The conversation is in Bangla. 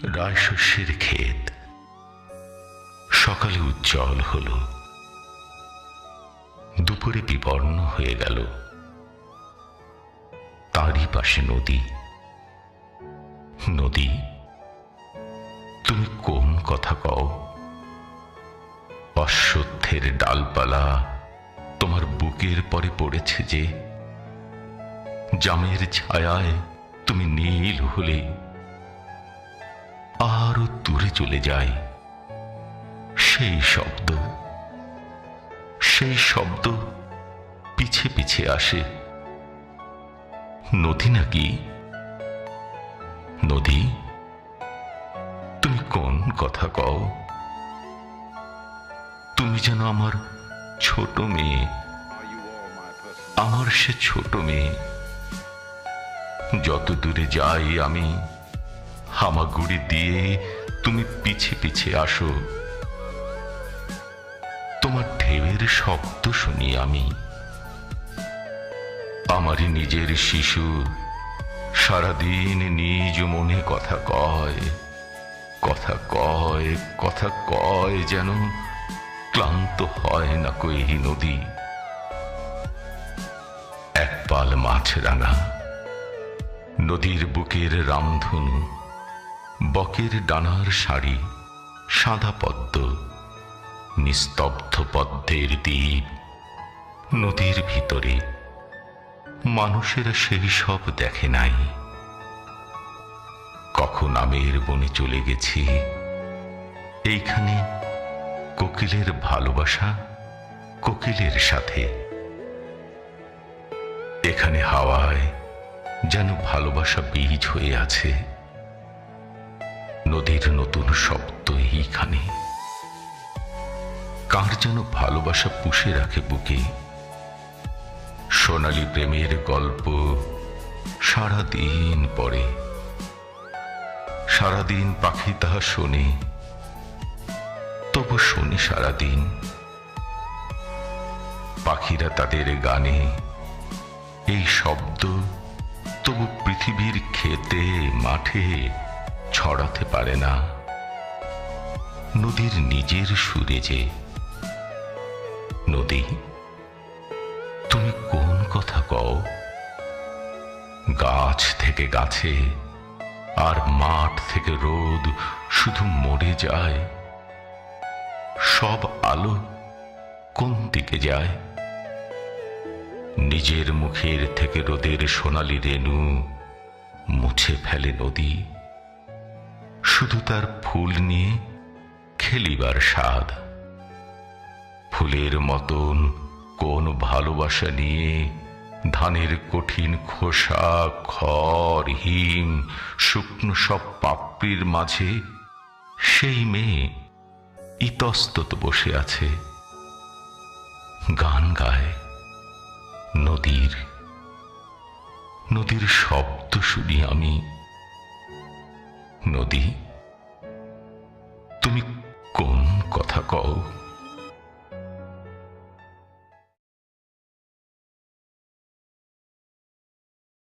রায়শস্যের ক্ষেত সকালে উজ্জ্বল হল, দুপুরে বিবর্ণ হয়ে গেল। তারই পাশে নদী। নদী, তুমি কোন কথা কও? অশ্বত্থের ডালপালা তোমার বুকের পরে পড়েছে যে, জামের ছায়ায় তুমি নীল হলে আরো দূরে চলে যায় সেই শব্দ। সেই শব্দ পিছে পিছে আসে। নদী নাকি? নদী, তুমি কোন কথা কও? তুমি যেন আমার ছোট মেয়ে, আমার সে ছোট মেয়ে। যত দূরে যাই আমি, হামাগুড়ি দিয়ে তুমি পিছে পিছে আসো। তোমার ঢেউয়ের শব্দ শুনি আমি। আমারই নিজের শিশু সারাদিন নিজ মনে কথা কয়, কথা কয়, কথা কয়, যেন ক্লান্ত হয় না কই নদী। এক পাল মাছরাঙা নদীর বুকের রামধনু, বকের ডানার শাড়ি, সাদা পদ্ম, নিস্তব্ধ পদ্মের দ্বীপ। নদীর ভিতরে মানুষেরা সেই সব দেখে নাই। কখন আমের বনে চলে গেছি, এইখানে কোকিলের ভালোবাসা কোকিলের সাথে। এখানে হাওয়ায় যেন ভালোবাসা বীজ হয়ে আছে। নদীর নতুন শব্দ এইখানে, কার যেন ভালোবাসা পুষে রাখে বুকে। সোনালী প্রেমের গল্প সারাদিন পড়ে, সারাদিন পাখি তাহা শোনে, তবু শোনে সারাদিন। পাখিরা তাদের গানে এই শব্দ তবু পৃথিবীর খেতে মাঠে ছড়াতে পারে না নদীর নিজের সুরে যে। নদী, তুমি কোন কথা কও? গাছ থেকে গাছে আর মাঠ থেকে রোদ শুধু মরে যায়। সব আলো কোন দিকে যায়? নিজের মুখের থেকে রোদের সোনালি রেণু মুছে ফেলে নদী। শুধু তার ফুল নিয়ে খেলিবার স্বাদ। ফুলের মতন কোন ভালোবাসা নিয়ে ধানের কঠিন খোসা, খড়, হিম, শুকনো সব পাপড়ির মাঝে সেই মেয়ে ইতস্তত বসে আছে, গান গায়। নদীর নদীর শব্দ শুনি আমি। নদী, তুমি কোন কথা কও?